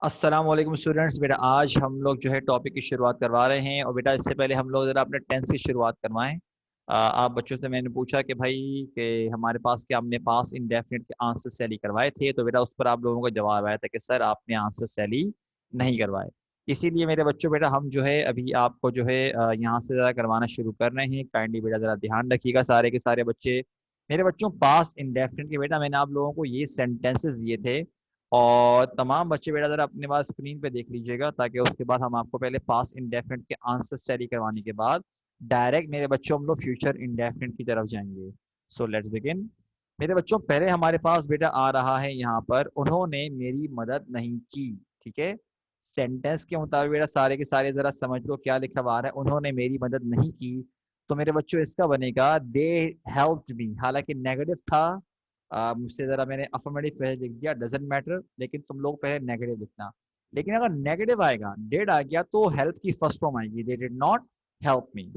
अस्सलाम वालेकुम स्टूडेंट्स। बेटा आज हम लोग जो है टॉपिक की शुरुआत करवा रहे हैं। और बेटा इससे पहले हम लोग ज़रा अपने टेंस की शुरुआत करवाएं। आप बच्चों से मैंने पूछा कि भाई कि हमारे पास क्या हमने पास इंडेफिनिट के आंसर टैली करवाए थे, तो बेटा उस पर आप लोगों का जवाब आया था कि सर आपने आंसर टैली नहीं करवाए। इसीलिए मेरे बच्चों बेटा हम जो है अभी आपको जो है यहाँ से ज़रा करवाना शुरू कर रहे हैं। काइंडली बेटा ज़रा ध्यान रखिएगा सारे के सारे बच्चे। मेरे बच्चों पास्ट इंडेफिनिट के बेटा मैंने आप लोगों को ये सेंटेंसेस दिए थे, और तमाम बच्चे बेटा जरा अपने पास स्क्रीन पे देख लीजिएगा, ताकि उसके बाद हम आपको पहले पास इंडेफिनिट के आंसर स्टडी करवाने के बाद डायरेक्ट मेरे बच्चों हम लोग फ्यूचर इंडेफिनिट की तरफ जाएंगे। So let's begin. मेरे बच्चों पहले हमारे पास बेटा आ रहा है यहाँ पर, उन्होंने मेरी मदद नहीं की। ठीक है, सेंटेंस के मुताबिक बेटा सारे के सारे जरा समझ लो क्या लिखा हुआ आ रहा है। उन्होंने मेरी मदद नहीं की, तो मेरे बच्चों इसका बनेगा दे हेल्प्ड मी। हालांकि नेगेटिव था, मुझसे जरा मैंने अफर्मेटिव पहले लिख दिया, डजेंट मैटर, लेकिन तुम लोग पहले नेगेटिव लिखना। लेकिन अगर नेगेटिव आएगा, डेड आ गया, तो हेल्प की फर्स्ट फॉर्म आएगी, they did not help me.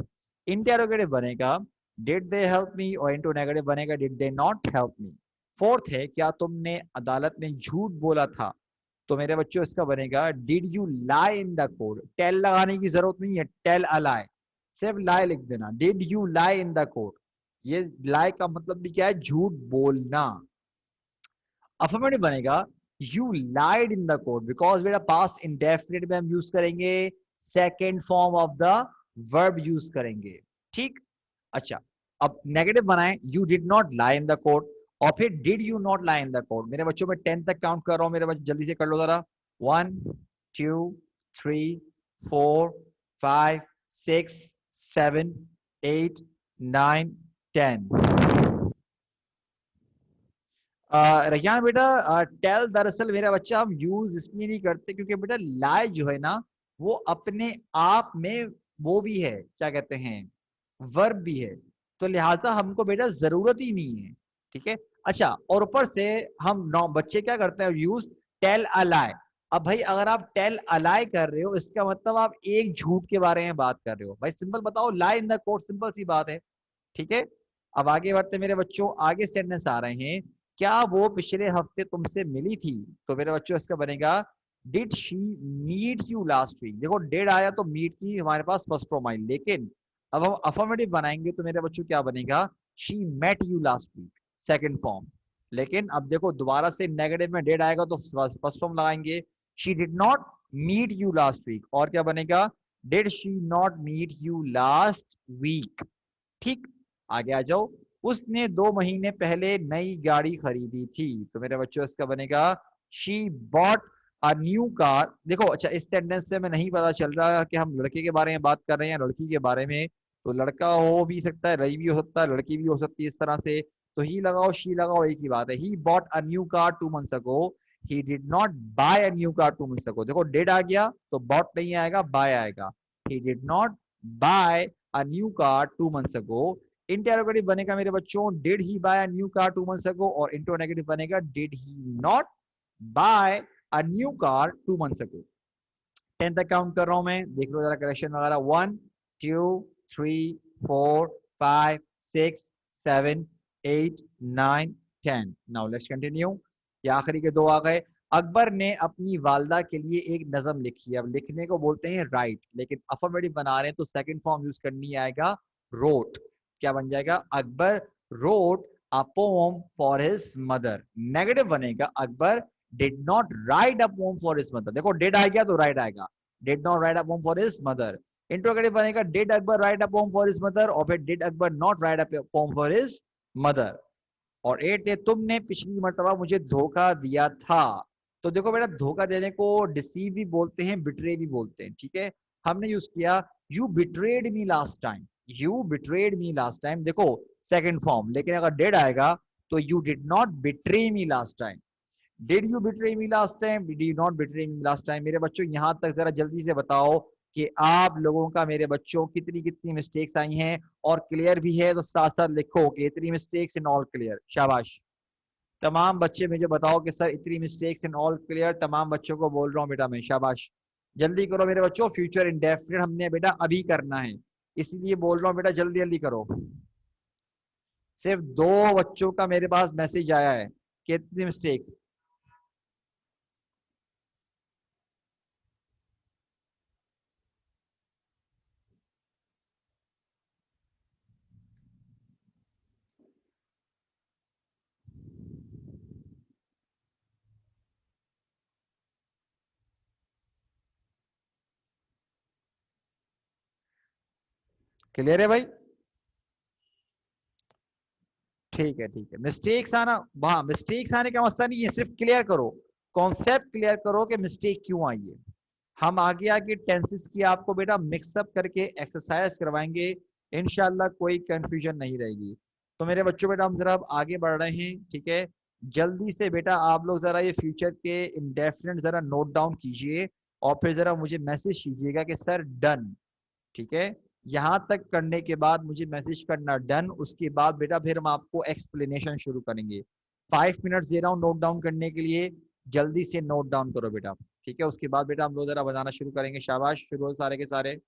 Interrogative बनेगा डिड दे हेल्प मी, और इंटू नेगेटिव बनेगा did they not help me. Fourth है क्या तुमने अदालत में झूठ बोला था, तो मेरे बच्चों इसका बनेगा did you lie in the court. Tail लगाने की जरूरत नहीं है, टेल अ लाई, सिर्फ लाई लिख देना, did you lie in the court. ये लाई का मतलब भी क्या है, झूठ बोलना। अफर्मेटिव बनेगा you lied in the court, because बेटा पास्ट इंडेफिनिट में हम यूज करेंगे second form of the verb use करेंगे। ठीक, अच्छा। अब नेगेटिव बनाएं, you did not lie in the court, और फिर did you not lie in the court. मेरे बच्चों में 10 तक काउंट कर रहा हूं, मेरे बच्चे जल्दी से कर लो जरा। 1 2 3 4 5 6 7 8 9 10। रैयान बेटा, टेल दरअसल मेरा बच्चा हम यूज इसलिए नहीं करते क्योंकि बेटा लाई जो है ना, वो अपने आप में वो भी है, क्या कहते हैं, वर्ब भी है। तो लिहाजा हमको बेटा जरूरत ही नहीं है। ठीक है, अच्छा। और ऊपर से हम नौ बच्चे क्या करते हैं, यूज टेल अलाई। अब भाई अगर आप टेल अलाई कर रहे हो, इसका मतलब आप एक झूठ के बारे में बात कर रहे हो। भाई सिंपल बताओ, लाई इन द कोर्ट, सिंपल सी बात है। ठीक है, अब आगे बढ़ते मेरे बच्चों, आगे सेंटेंस आ रहे हैं, क्या वो पिछले हफ्ते तुमसे मिली थी, तो मेरे बच्चों इसका बनेगा did she meet you last week. देखो डेड आया तो मीट की हमारे पास फर्स्ट फॉर्म आई, लेकिन अब हम अफर्मेटिव बनाएंगे तो मेरे बच्चों क्या बनेगा, she met you last week, second form. लेकिन अब देखो दोबारा से नेगेटिव में डेड आएगा तो फर्स्ट फॉर्म लगाएंगे, she did not meet you last week, और क्या बनेगा, did she not meet you last week. ठीक, आगे आ जाओ। उसने 2 महीने पहले नई गाड़ी खरीदी थी, तो मेरे बच्चों इसका बनेगा she bought a new car. देखो अच्छा, इस सेंटेंस से मैं नहीं पता चल रहा कि हम लड़के के बारे में बात कर रहे हैं या लड़की के बारे में। तो लड़का हो भी सकता है, रही भी हो सकता है, लड़की भी हो सकती है, इस तरह से। तो ही लगाओ शी लगाओ, एक ही बात है। He bought a new car 2 months ago, he did not buy a new car 2 months ago. देखो डेड आ गया तो बॉट नहीं आएगा, बाय आएगा। He did not buy a new car 2 months ago. Interrogative बनेगा मेरे बच्चों did he buy a new car 2 months ago, और इंटरोगेटिव बनेगा did he not buy a new car 2 months ago. 10 तक काउंट कर रहा हूं मैं, देख लो जरा करेक्शन वगैरह। 1 2 3 4 5 6 7 8 9 10। Now let's continue. ये आखिरी के दो आ गए। अकबर ने अपनी वालदा के लिए एक नज्म लिखी। अब लिखने को बोलते हैं राइट, लेकिन अफर्मेटिव बना रहे हैं तो सेकंड फॉर्म यूज करनी आएगा रोट। क्या बन जाएगा, Akbar wrote a poem for his mother. Negative बनेगा Akbar did not write a poem for his mother. देखो डेड आ गया तो राइट आएगा, did not write a poem for his mother. Interrogative बनेगा did Akbar write a poem for his mother, और फिर did Akbar not write a poem for his mother. और 8 है तुमने पिछली मर्तबा मुझे धोखा दिया था। तो देखो बेटा, धोखा देने को डिसीव भी बोलते हैं, बिट्रे भी बोलते हैं। ठीक है, हमने यूज किया you betrayed me last time, you betrayed me last time. देखो सेकंड फॉर्म, लेकिन अगर डेड आएगा तो you did not betray me last time. Did you betray me last time, did you not betray me last time. मेरे बच्चों यहां तक जरा जल्दी से बताओ कि आप लोगों का, मेरे बच्चों, कितनी कितनी मिस्टेक्स आई हैं, और क्लियर भी है तो साथ साथ लिखो कि इतनी मिस्टेक्स इन ऑल क्लियर। शाबाश, तमाम बच्चे मुझे बताओ कि सर इतनी मिस्टेक्स इन ऑल क्लियर। तमाम बच्चों को बोल रहा हूँ बेटा मैं, शाबाश। जल्दी करो मेरे बच्चों, फ्यूचर इंडेफिनिट हमने बेटा अभी करना है, इसलिए बोल रहा हूँ बेटा जल्दी जल्दी करो। सिर्फ 2 बच्चों का मेरे पास मैसेज आया है कि इतनी मिस्टेक्स। क्लियर है भाई? ठीक है ठीक है। मिस्टेक्स आना, हाँ मिस्टेक्स आने का मसला नहीं है, सिर्फ क्लियर करो, कॉन्सेप्ट क्लियर करो कि मिस्टेक क्यों आई है। हम आगे आगे टेंसेस की आपको बेटा मिक्सअप करके एक्सरसाइज करवाएंगे, इंशाल्लाह कोई कंफ्यूजन नहीं रहेगी। तो मेरे बच्चों बेटा हम जरा अब आगे बढ़ रहे हैं, ठीक है। जल्दी से बेटा आप लोग जरा ये फ्यूचर के इंडेफिनिट जरा नोट डाउन कीजिए और फिर जरा मुझे मैसेज कीजिएगा कि सर डन, ठीक है। यहां तक करने के बाद मुझे मैसेज करना डन, उसके बाद बेटा फिर हम आपको एक्सप्लेनेशन शुरू करेंगे। 5 मिनट दे रहा हूँ नोट डाउन करने के लिए, जल्दी से नोट डाउन करो बेटा, ठीक है। उसके बाद बेटा हम लोग जरा बताना शुरू करेंगे। शाबाश, शुरू हो सारे के सारे।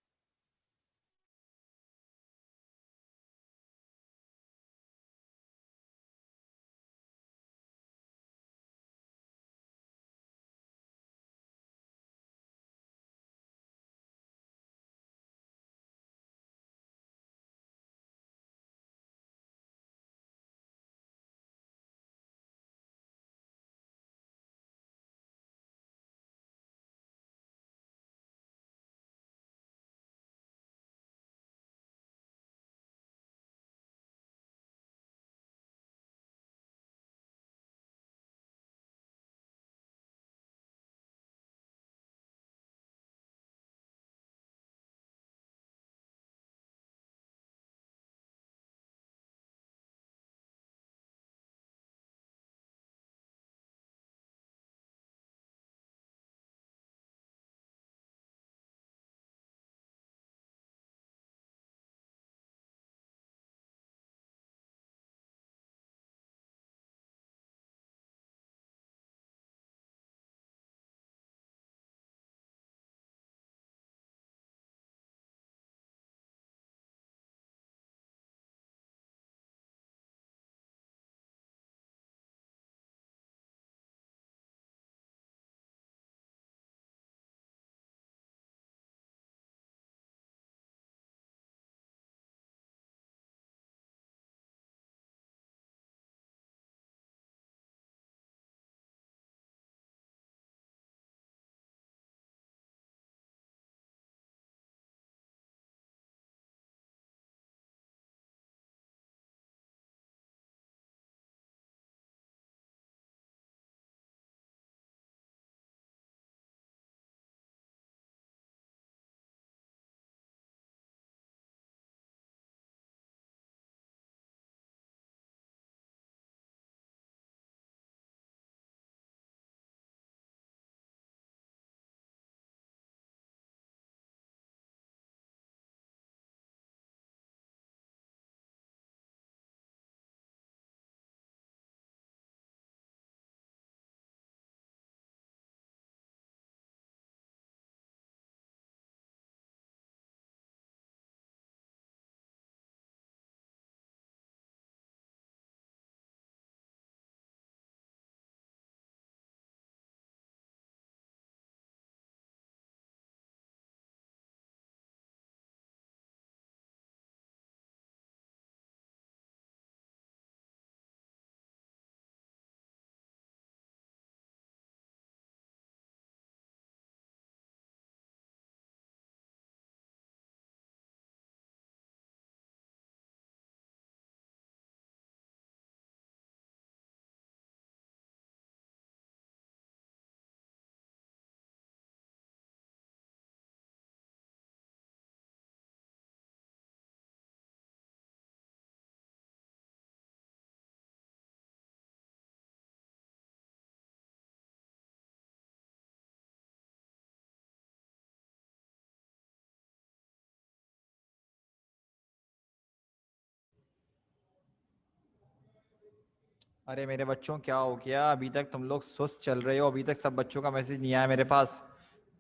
अरे मेरे बच्चों क्या हो गया, अभी तक तुम लोग सुस्त चल रहे हो, अभी तक सब बच्चों का मैसेज नहीं आया मेरे पास,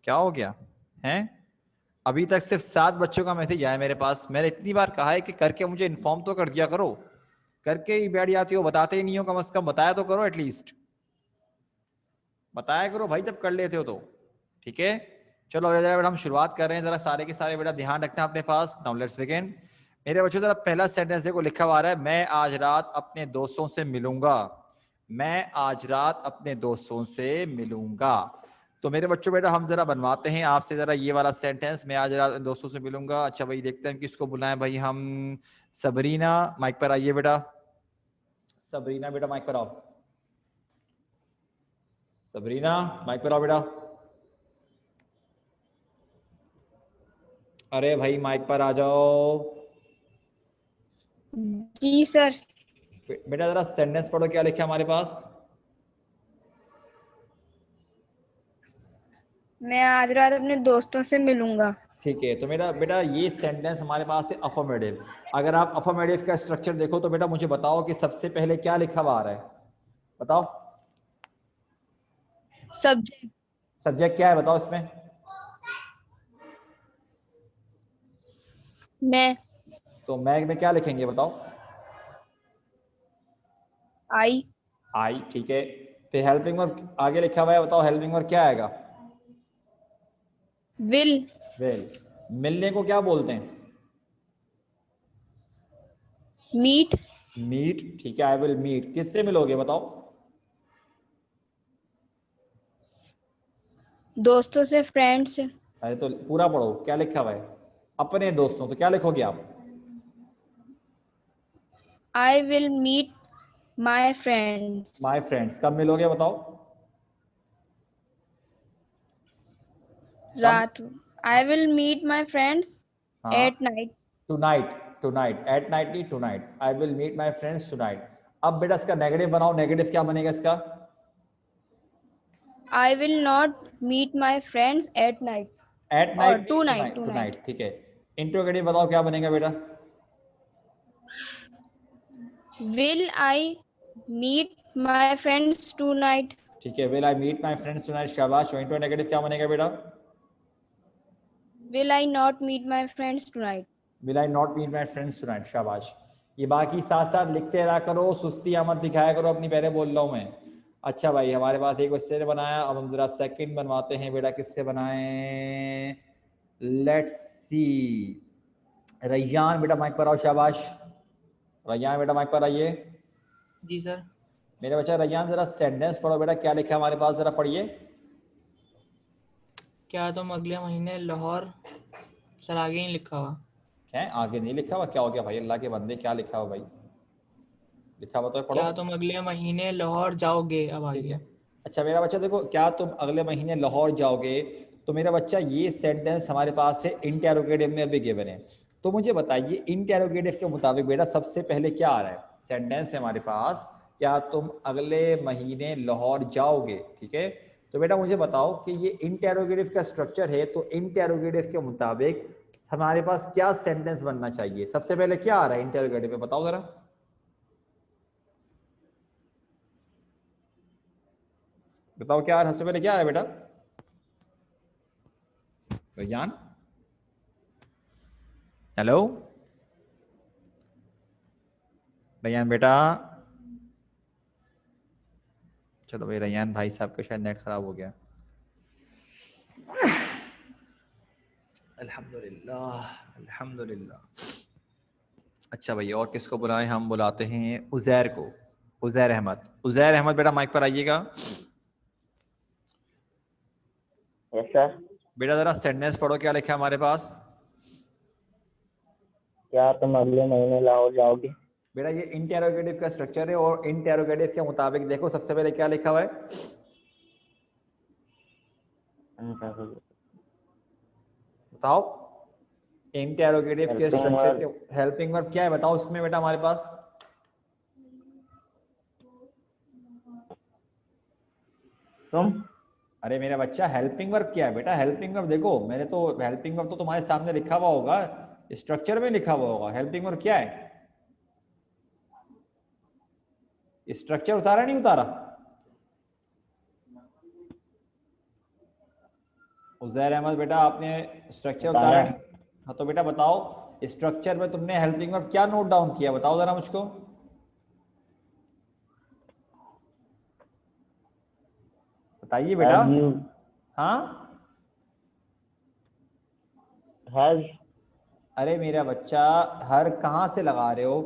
क्या हो गया है? अभी तक सिर्फ 7 बच्चों का मैसेज आया मेरे पास। मैंने इतनी बार कहा है कि करके मुझे इन्फॉर्म तो कर दिया करो, करके ही बैठ जाती हो, बताते ही नहीं हो, कम से कम बताया तो करो, एटलीस्ट बताया करो भाई जब कर लेते हो तो। ठीक है, चलो अभी जरा बेटा हम शुरुआत कर रहे हैं, जरा सारे के सारे बेटा ध्यान रखना अपने पास। Now let's begin. मेरे बच्चों जरा पहला सेंटेंस देखो, लिखा हुआ आ रहा है मैं आज रात अपने दोस्तों से मिलूंगा। मैं आज रात अपने दोस्तों से मिलूंगा। तो मेरे बच्चों बेटा हम जरा बनवाते हैं आपसे जरा ये वाला सेंटेंस। मैं आज जरा दोस्तों से मिलूंगा। अच्छा भाई देखते हैं किसको बुलाएं भाई हम। सबरीना माइक पर आइए बेटा। सबरीना बेटा माइक पर आओ। सबरीना माइक पर आओ बेटा। अरे भाई माइक पर आ जाओ। जी सर। बेटा जरा सेंटेंस पढ़ो क्या लिखा है हमारे पास। मैं आज रात अपने दोस्तों से मिलूंगा। ठीक है, तो मेरा बेटा ये सेंटेंस हमारे पास है अफर्मेटिव। अगर आप अफर्मेटिव का स्ट्रक्चर देखो तो बेटा मुझे बताओ कि सबसे पहले क्या लिखा हुआ आ रहा है, बताओ। सब्जेक्ट। सब्जेक्ट क्या है बताओ इसमें। मैं। तो मैं में क्या लिखेंगे बताओ। आई। आई, ठीक है। फिर हेल्पिंग वर्ब आगे लिखा हुआ है, बताओ हेल्पिंग वर्ब क्या आएगा। विल। वेल। मिलने को क्या बोलते हैं। मीट। मीट, ठीक है। आई विल मीट, किससे मिलोगे बताओ। दोस्तों से, फ्रेंड से। अरे तो पूरा पढ़ो क्या लिखा हुआ है। अपने दोस्तों, तो क्या लिखोगे आप। I will meet my friends. My friends, कब मिलोगे बताओ। कब। रात। I will meet my friends हाँ। At night. Tonight. Tonight, at night नहीं, tonight. I will meet my friends tonight. अब बेटा इसका नेगेटिव बनाओ। नेगेटिव क्या बनेगा इसका। I will not meet my friends at night. At और नाइट नहीं, tonight, tonight. Tonight. Tonight, ठीक है। इंट्रोगेटिव बताओ क्या बनेगा बेटा। Will I meet my friends tonight. ठीक है, will I meet my friends tonight, शाबाश। इंट्रो नेगेटिव क्या बनेगा बेटा। Will I not meet my friends tonight. Will I not meet my friends tonight, शाबाश। ये बाकी साथ साथ लिखते रहा करो, सुस्ती मत दिखाया करो अपनी, पहले बोल रहा हूँ मैं। अच्छा भाई हमारे पास एक क्वेश्चन बनाया, अब हम जरा सेकंड बनवाते हैं बेटा। किससे बनाएं। Let's see. रैयान बेटा माइक पर आओ, शाबाश। रैयान बेटा माइक पर आइए। जी सर। मेरे बच्चा रैयान जरा सेंटेंस पढ़ो बेटा, क्या लिखा है हमारे पास जरा पढ़िए। क्या तुम अगले महीने लाहौर। सर आगे ही लिखा हुआ। क्या है आगे नहीं लिखा हुआ, क्या हो गया भाई अल्लाह के बंदे, क्या लिखा हुआ भाई। लिखा हुआ तो पढ़ो। क्या तुम अगले महीने लाहौर जाओगे, अब आ ठीक गया। है। अच्छा मेरा बच्चा देखो, क्या तुम अगले महीने लाहौर जाओगे। तो मेरा बच्चा ये सेंटेंस हमारे पास है इंटेरोगेटिव में अभी गिवन है। तो मुझे बताइए इंटेरोगेटिव के मुताबिक बेटा सबसे पहले क्या आ रहा है। सेंटेंस है हमारे पास, क्या तुम अगले महीने लाहौर जाओगे, ठीक है। तो बेटा मुझे बताओ कि ये इंटेरोगेटिव का स्ट्रक्चर है, तो इंटेरोगेटिव के मुताबिक हमारे पास क्या सेंटेंस बनना चाहिए। सबसे पहले क्या आ रहा है इंटेरोगेटिव में, बताओ जरा। बताओ क्या सबसे पहले क्या है बेटा। रैयान, हेलो रैयान बेटा। चलो भाई रैयान भाई साहब का शायद नेट खराब हो गया। अल्हम्दुलिल्लाह अल्हम्दुलिल्लाह। अच्छा भाई और किसको बुलाएं, हम बुलाते हैं उजैर को। उजैर अहमद, उजैर अहमद बेटा माइक पर आइएगा। Yes sir. बेटा जरा सेंटेंस पढ़ो क्या लिखा है हमारे पास। क्या तुम अगले महीने लाहौर जाओगे। बेटा ये इंटेरोगेटिव का स्ट्रक्चर है, और इंटेरोगेटिव के मुताबिक देखो सबसे पहले क्या लिखा हुआ है। बताओ इंटेरोगेटिव के स्ट्रक्चर के हेल्पिंग वर्ब क्या है बताओ उसमें बेटा हमारे पास। तुम। अरे मेरा बच्चा हेल्पिंग वर्ब क्या है बेटा। हेल्पिंग वर्ब देखो, मैंने तो हेल्पिंग वर्ब तो तुम्हारे सामने लिखा हुआ होगा, स्ट्रक्चर में लिखा हुआ होगा। हेल्पिंग वर्ब क्या है, स्ट्रक्चर उतारा नहीं उतारा। उजैर अहमद बेटा आपने स्ट्रक्चर उतारा नहीं। हाँ तो बेटा बताओ स्ट्रक्चर में तुमने हेल्पिंग वर्ब क्या नोट डाउन किया, बताओ जरा मुझको। बताइए बेटा। हाँ हैज। अरे मेरा बच्चा हर कहाँ से लगा रहे हो,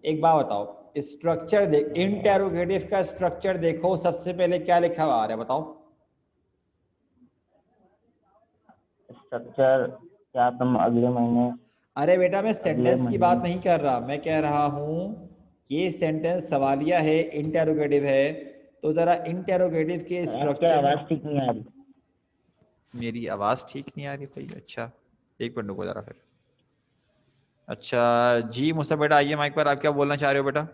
एक बात बताओ। स्ट्रक्चर देख, इंटेरोगेटिव का स्ट्रक्चर देखो सबसे पहले क्या लिखा हुआ आ रहा है बताओ। स्ट्रक्चर क्या तुम अगले महीने अरे बेटा मैं सेंटेंस की बात महीने- नहीं कर रहा, मैं कह रहा हूँ ये सेंटेंस सवालिया है, इंटेरोगेटिव है, तो जरा इंटेरोगेटिव के आपकी स्ट्रक्चर। आवाज ठीक नहीं आ रही। मेरी आवाज ठीक नहीं आ रही भाई? अच्छा एक मिनट रुको जरा फिर। अच्छा जी मुझसे बेटा आइए माइक पर, आप क्या बोलना चाह रहे हो बेटा?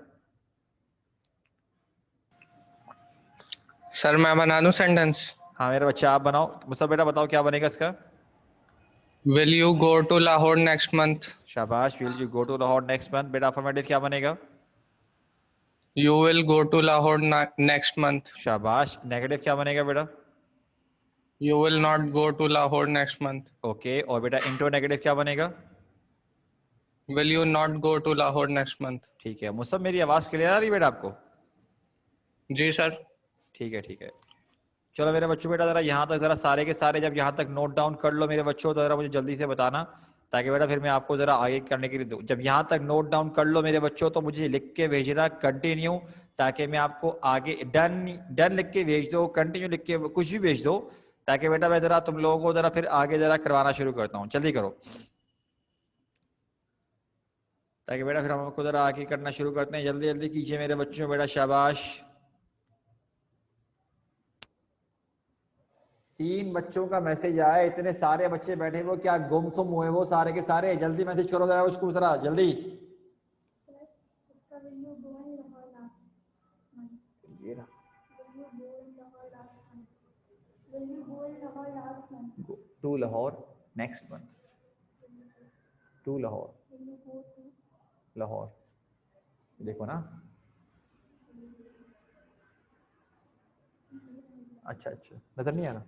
सर मैं बना दूं सेंटेंस? हाँ मेरा बच्चा आप बनाओ, मुझसे बेटा बताओ क्या बनेगा इसका। Will you go to Lahore next month? शाबाश। Will you go to Lahore next month. बेटा अफर्मेटिव क्या बनेगा? You will go to Lahore next month? शाबाश। नेगेटिव क्या बनेगा बेटा? You will not go to Lahore next month? Okay, और बेटा इंटो नेगेटिव क्या बनेगा? Will you not go to Lahore next month? ठीक है मुझसे, मेरी आवाज क्लियर आ रही है बेटा आपको? जी सर। ठीक है ठीक है। चलो मेरे बच्चों, बेटा जरा यहाँ तक जरा सारे के सारे जब यहाँ तक नोट डाउन कर लो मेरे बच्चों, तो जरा मुझे जल्दी से बताना, ताकि बेटा फिर मैं आपको जरा आगे करने के लिए दूँ। जब यहाँ तक नोट डाउन कर लो मेरे बच्चों तो मुझे लिख के भेजना कंटिन्यू, ताकि मैं आपको आगे डन डन लिख के भेज दो, कंटिन्यू लिख के कुछ भी भेज दो, ताकि बेटा मैं जरा तुम लोगों को जरा फिर आगे जरा करवाना शुरू करता हूँ। जल्दी करो, ताकि बेटा फिर हम आपको जरा आगे करना शुरू करते हैं। जल्दी जल्दी कीजिए मेरे बच्चों, बेटा शाबाश। 3 बच्चों का मैसेज आया, इतने सारे बच्चे बैठे वो क्या गुमसुम हुए वो सारे के सारे? जल्दी मैसेज करो जरा उसको जरा जल्दी। ये रहा। To Lahore next month. To Lahore, Lahore देखो ना। अच्छा अच्छा, नजर नहीं आ रहा?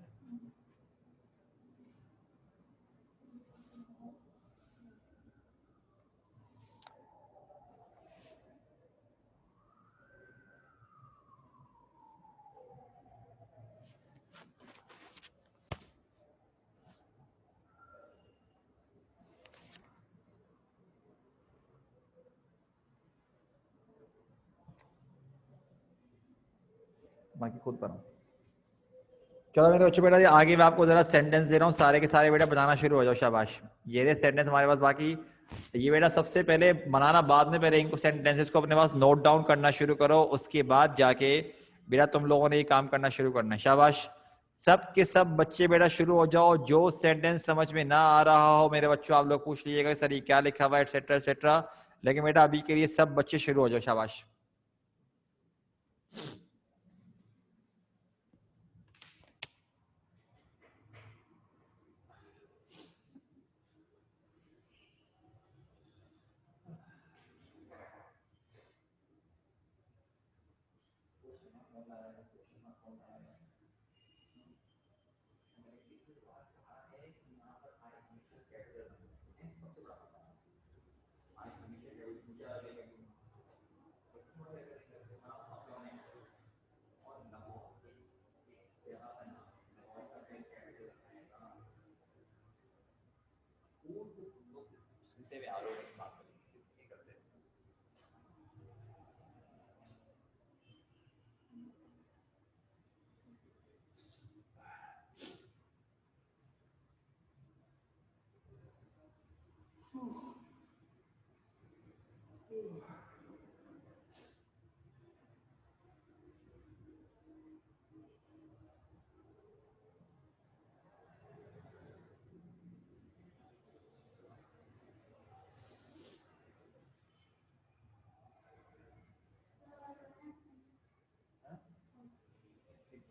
बाकी खुद बनाओ। चलो मेरे बच्चों, बेटा आगे मैं आपको जरा सेंटेंस दे रहा हूँ, सारे के सारे बेटा बनाना शुरू हो जाओ। शाबाश। ये रहे सेंटेंस हमारे पास। बाकी ये बेटा सबसे पहले बनाना बाद में, पहले इनको सेंटेंसेस को अपने पास नोट डाउन करना शुरू करो, उसके बाद जाके बेटा तुम लोगों ने ये काम करना शुरू करना है। शाबाश। सब के सब बच्चे बेटा शुरू हो जाओ। जो सेंटेंस समझ में ना आ रहा हो मेरे बच्चों, आप लोग पूछ लीजिएगा सर ये क्या लिखा हुआ है एक्सेट्रा एक्सेट्रा, लेकिन बेटा अभी के लिए सब बच्चे शुरू हो जाओ। शाबाश।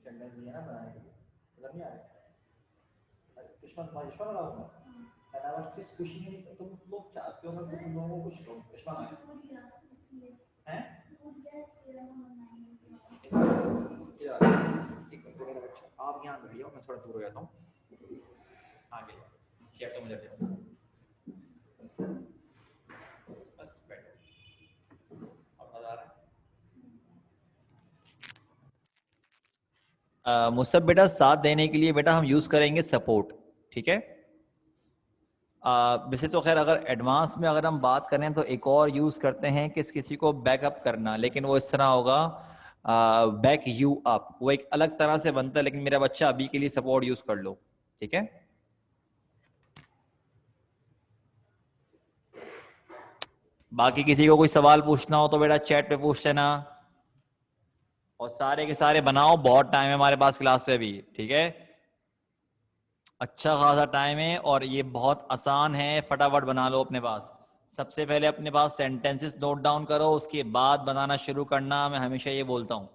सेंटेंस दिया ना बनाने के लिए, मतलब नहीं आ रहा किस खुशी में तुम लोग चाहते हो मैं तुम लोगों को कुछ कहूँ? हैं? आप यहाँ बैठ जाओ, मैं थोड़ा दूर हो जाता हूँ। आगे चेयर तो मुझे दे दो। बस बैठो। अब मजा आ रहा है? मुझसे बेटा साथ देने के लिए बेटा हम यूज करेंगे सपोर्ट। ठीक है। वैसे तो खैर अगर एडवांस में अगर हम बात करें तो एक और यूज करते हैं किसी को बैकअप करना, लेकिन वो इस तरह होगा बैक यू अप, वो एक अलग तरह से बनता है, लेकिन मेरा बच्चा अभी के लिए सपोर्ट यूज कर लो। ठीक है। बाकी किसी को कोई सवाल पूछना हो तो बेटा चैट पे पूछ लेना, और सारे के सारे बनाओ, बहुत टाइम है हमारे पास क्लास पे भी, ठीक है। अच्छा खासा टाइम है और ये बहुत आसान है, फटाफट बना लो अपने पास। सबसे पहले अपने पास सेंटेंसेस नोट डाउन करो, उसके बाद बनाना शुरू करना, मैं हमेशा ये बोलता हूँ।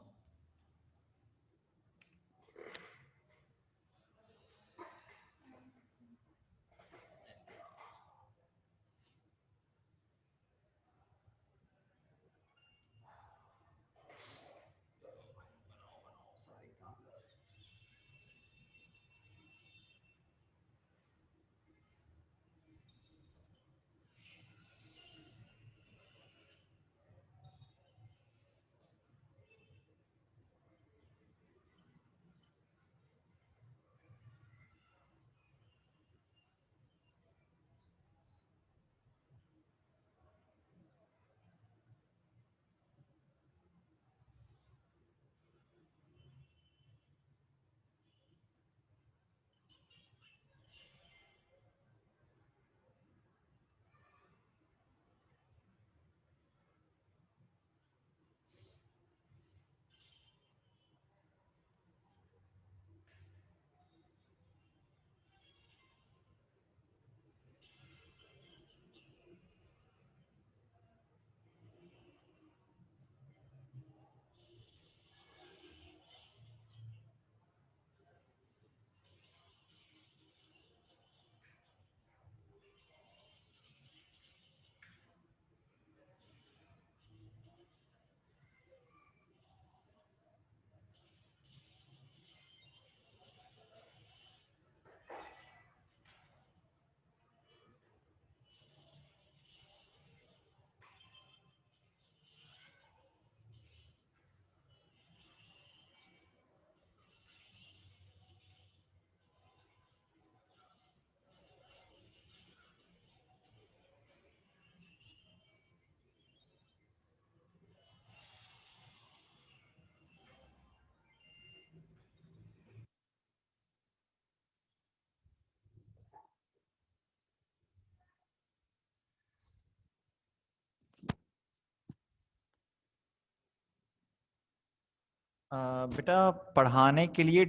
बेटा पढ़ाने के लिए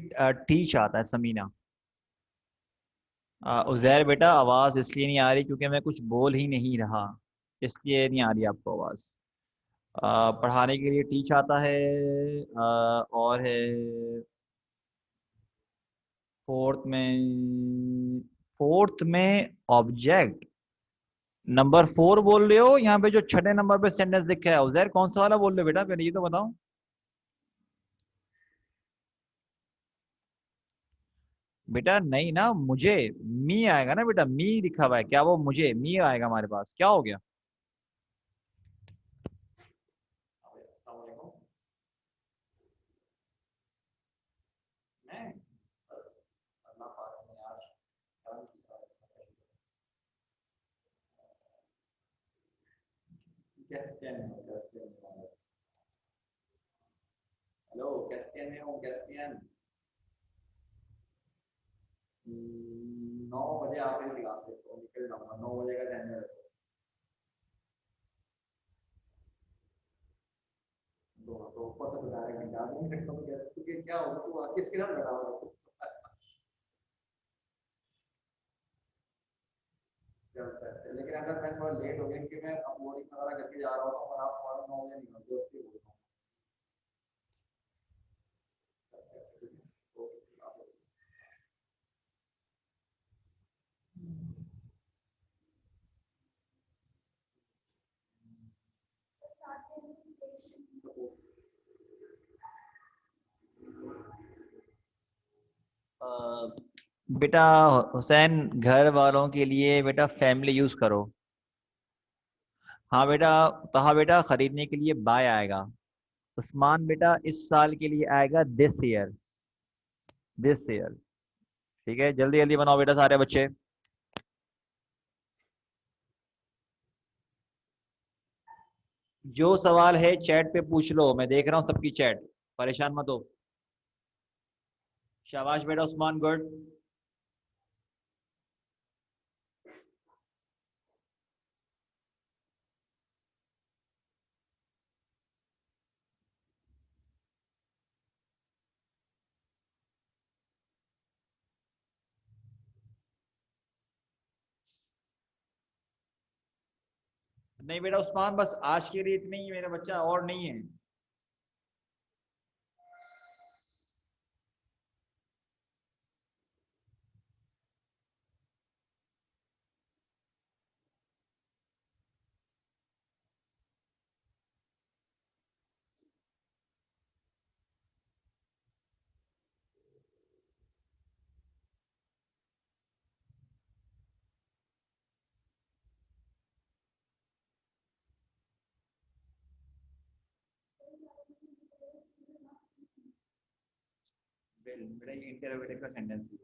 टीच आता है समीना। उज़ैर बेटा आवाज़ इसलिए नहीं आ रही क्योंकि मैं कुछ बोल ही नहीं रहा, इसलिए नहीं आ रही आपको आवाज़। पढ़ाने के लिए टीच आता है, और है फोर्थ में ऑब्जेक्ट। नंबर 4 बोल रहे हो? यहाँ पे जो छठे नंबर पे सेंटेंस लिखा है उज़ैर, कौन सा वाला बोल रहे हो बेटा, पहले ये तो बताओ। बेटा नहीं ना, मुझे मी आएगा ना बेटा, मी लिखा हुआ है क्या, वो मुझे मी आएगा हमारे पास, क्या हो गया? हेलो कैस्टियन में हूँ, कैस्टियन। 9 बजे आप मेरी क्लास से तो निकल जाऊंगा, 9 बजे का टाइम है। तो ऊपर से बता रहे हैं जा नहीं सकता, तो तुझे क्या होगा, तू किसके साथ बैठा होगा? चलता है, लेकिन अगर मैं थोड़ा लेट हो गया कि मैं अपलोडिंग वगैरह करके जा रहा हूँ और आप फौरन 9 बजे निकलते हो, उसके बोलता हूँ। ओके। बेटा हुसैन, घर वालों के लिए बेटा फैमिली यूज करो। हाँ बेटा, कहा बेटा खरीदने के लिए बाय आएगा। उस्मान बेटा इस साल के लिए आएगा दिस ईयर, दिस ईयर। ठीक है, जल्दी जल्दी बनाओ बेटा सारे बच्चे। जो सवाल है चैट पे पूछ लो, मैं देख रहा हूँ सबकी चैट, परेशान मत हो। शाबाश बेटा उस्मान, गुड। नहीं बेटा उस्मान, बस आज के लिए इतनी ही मेरा बच्चा, और नहीं है। बेटा ये इंटरोगेटिव का सेंटेंस है।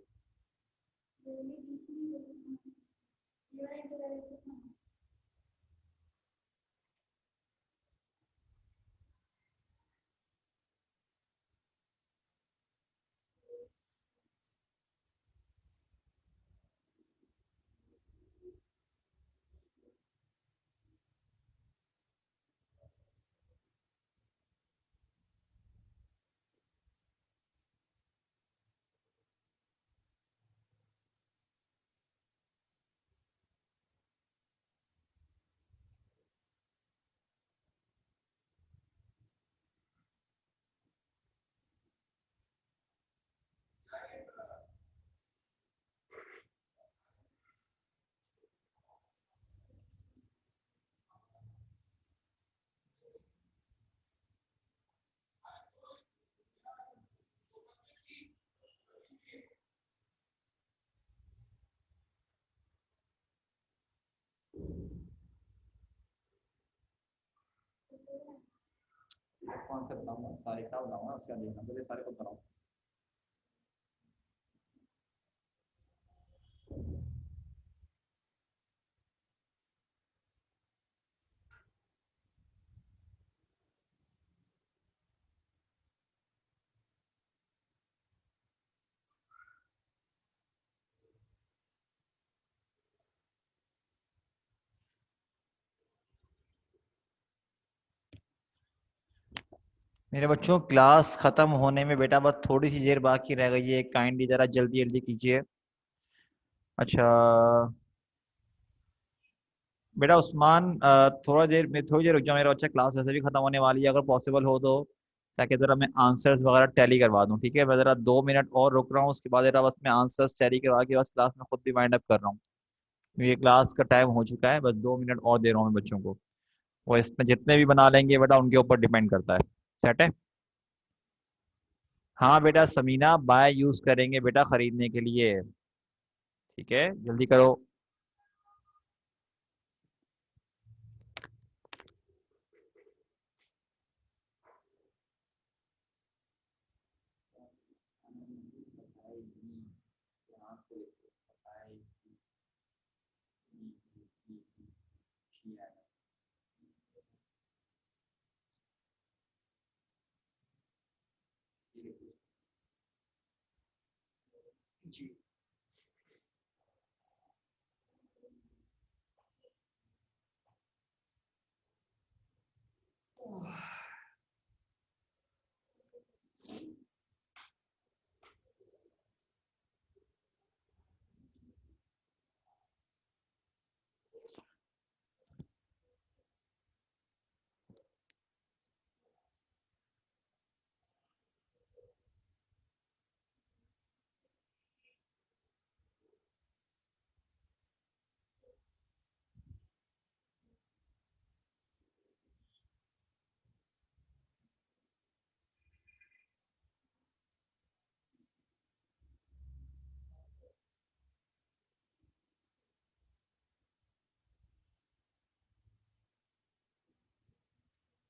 कौन सा बताऊंगा, सारे हिसाब बताऊंगा, उसका देखना पहले सारे को बताऊँ। मेरे बच्चों क्लास खत्म होने में बेटा बस थोड़ी सी देर बाकी रह गई है, काइंडली जरा जल्दी जल्दी कीजिए। अच्छा बेटा उस्मान, थोड़ी देर रुक जाओ, मेरा बच्चा क्लास वैसे भी खत्म होने वाली है, अगर पॉसिबल हो तो, ताकि जरा मैं आंसर्स वगैरह टैली करवा दूं। ठीक है, मैं जरा 2 मिनट और रुक रहा हूँ, उसके बाद जरा बस मैं आंसर्स टैली करवा के बस क्लास में खुद भी वाइंड अप कर रहा हूँ। ये क्लास का टाइम हो चुका है, बस 2 मिनट और दे रहा हूँ मैं बच्चों को। वो इसमें जितने भी बना लेंगे बेटा उनके ऊपर डिपेंड करता है। सेट है? हाँ बेटा समीना, बाय यूज करेंगे बेटा खरीदने के लिए। ठीक है, जल्दी करो। जी।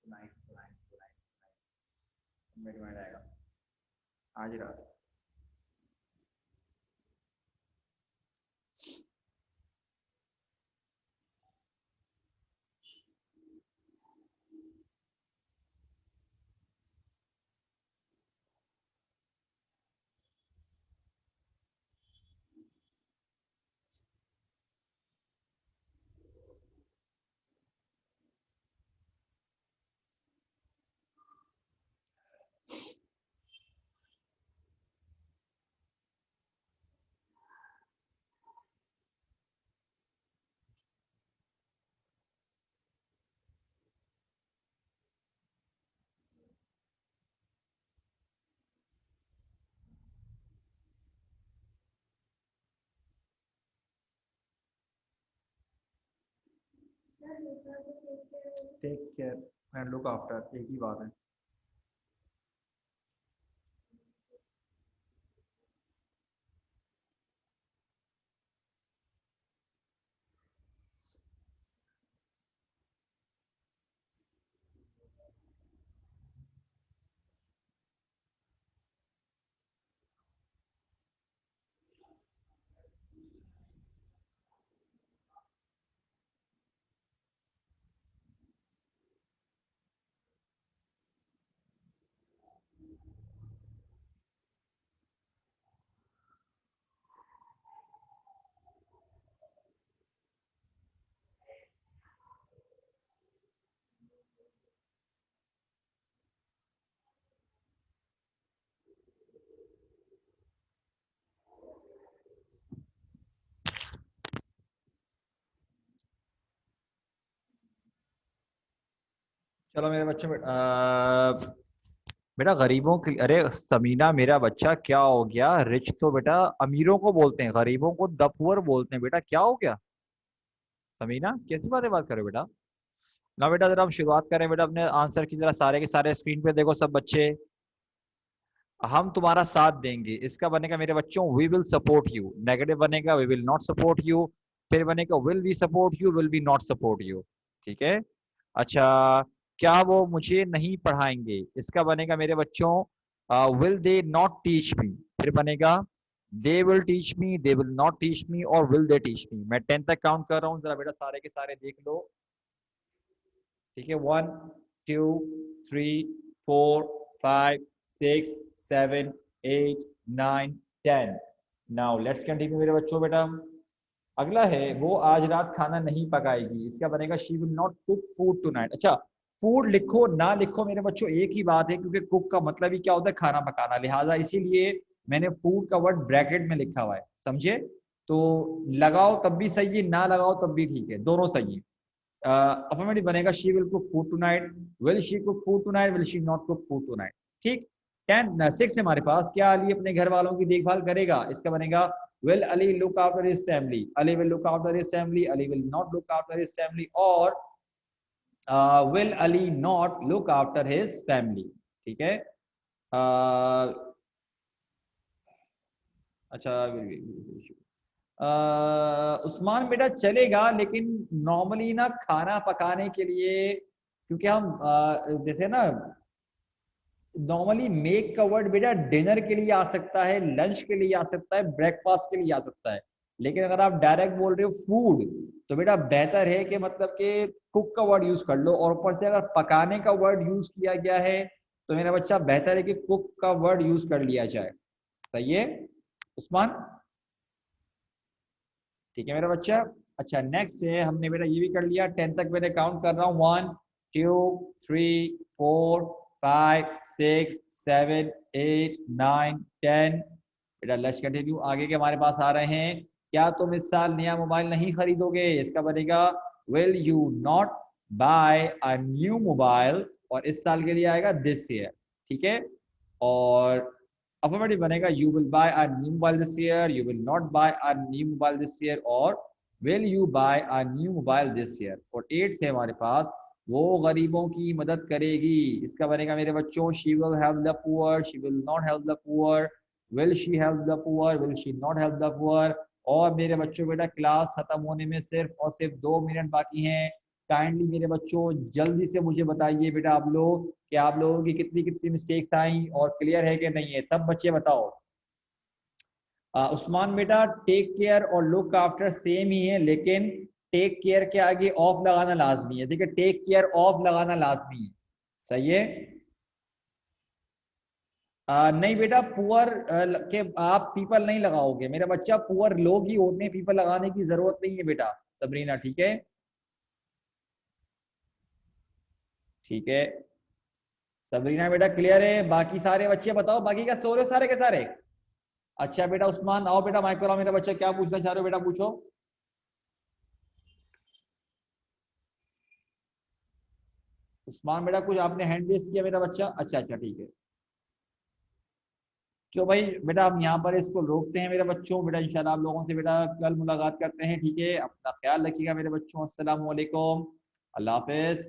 नाइट नाइट नाइट मेरे में आएगा आज रात। Take care and look after एक ही बात है। चलो मेरे बच्चों बेटा गरीबों के, अरे समीना मेरा बच्चा क्या हो गया? रिच तो बेटा अमीरों को बोलते हैं, गरीबों को द पुअर बोलते हैं। बेटा क्या हो गया? समीना कैसी बात कर रहे हो बेटा? ना बेटा जरा हम शुरुआत करें बेटा अपने आंसर की। जरा सारे के सारे स्क्रीन पे देखो सब बच्चे। हम तुम्हारा साथ देंगे, इसका बनेगा मेरे बच्चों we will support you. Negative बनेगा we will not support you. फिर बनेगा will we support you, will be not support you. ठीक है। अच्छा, क्या वो मुझे नहीं पढ़ाएंगे? इसका बनेगा मेरे बच्चों will they not teach me. फिर बनेगा they will teach me, they will not teach me, और विल दे टीच मी। मैं 10 तक काउंट कर रहा हूँ, जरा बेटा सारे के सारे देख लो। ठीक है, 1 2 3 4 5 6 7 8 9 10। नाउ लेट्स कंटिन्यू मेरे बच्चों। बेटा अगला है वो आज रात खाना नहीं पकाएगी। इसका बनेगा she will not cook food tonight. अच्छा, फूड लिखो ना लिखो मेरे बच्चों एक ही बात है, क्योंकि कुक का मतलब ही क्या होता है? खाना पकाना। लिहाजा इसीलिए मैंने फूड का वर्ड ब्रैकेट में लिखा हुआ है, समझे? तो लगाओ तब भी सही है, ना लगाओ तब भी ठीक है, दोनों सही है। अफर्मेटिव बनेगा she will cook food tonight, will she cook food tonight, will she not cook food tonight. ठीक। 6 हमारे पास, क्या अली अपने घर वालों की देखभाल करेगा? इसका बनेगा will Ali look after his family, Ali will look after his family, Ali will not look after his family, or will Ali not look after his family। ठीक है। uh, अच्छा, उस्मान बेटा चलेगा, लेकिन नॉर्मली ना खाना पकाने के लिए, क्योंकि हम जैसे ना नॉर्मली मेक का वर्ड बेटा डिनर के लिए आ सकता है, लंच के लिए आ सकता है, ब्रेकफास्ट के लिए आ सकता है। लेकिन अगर आप डायरेक्ट बोल रहे हो फूड, तो बेटा बेहतर है कि मतलब कि कुक का वर्ड यूज कर लो। और ऊपर से अगर पकाने का वर्ड यूज किया गया है तो मेरा बच्चा बेहतर है कि कुक का वर्ड यूज कर लिया जाए। सही है उस्मान? ठीक है मेरा बच्चा। अच्छा नेक्स्ट है, हमने बेटा ये भी कर लिया। 10 तक मैंने काउंट कर रहा हूँ, 1 2 3 4 5 6 7 8 9 10। बेटा लेट्स कंटिन्यू। आगे के हमारे पास आ रहे हैं, क्या तुम इस साल नया मोबाइल नहीं खरीदोगे? इसका बनेगा will you not buy a new mobile, और इस साल के लिए आएगा दिस ईयर। ठीक है। और अफर्मेटिव बनेगा you will buy a new mobile this year, you will not buy a new mobile this year, और will you buy a new mobile this year. और 8th है हमारे पास, वो गरीबों की मदद करेगी। इसका बनेगा मेरे बच्चों she will help the poor, she will not help the poor, will she help the poor, will she not help the poor. और मेरे बच्चों बेटा क्लास खत्म होने में सिर्फ और सिर्फ 2 मिनट बाकी हैं। काइंडली मेरे बच्चों जल्दी से मुझे बताइए बेटा आप लोग कि आप लोगों की कितनी कितनी मिस्टेक्स आई और क्लियर है कि नहीं है। तब बच्चे बताओ। उस्मान बेटा टेक केयर और लुक आफ्टर सेम ही है, लेकिन टेक केयर के आगे ऑफ लगाना लाजमी है। ठीक है, टेक केयर ऑफ लगाना लाजमी है। सही है। नहीं बेटा पुअर के आप पीपल नहीं लगाओगे मेरा बच्चा, पुअर लोग ही होते हैं, पीपल लगाने की जरूरत नहीं है बेटा सबरीना। ठीक है, ठीक है सबरीना बेटा क्लियर है। बाकी सारे बच्चे बताओ, बाकी क्या सो रहे हो सारे के सारे? अच्छा बेटा उस्मान आओ बेटा माइक पर आओ। मेरा बच्चा क्या पूछना चाह रहे हो बेटा, पूछो। उस्मान बेटा कुछ आपने हैंड रेस किया मेरा बच्चा? अच्छा अच्छा ठीक है। क्यों भाई बेटा, हम यहाँ पर इसको रोकते हैं मेरे बच्चों। बेटा इंशाल्लाह आप लोगों से बेटा कल मुलाकात करते हैं, ठीक है? अपना ख्याल रखिएगा मेरे बच्चों। अस्सलाम वालेकुम, अल्लाह हाफिज।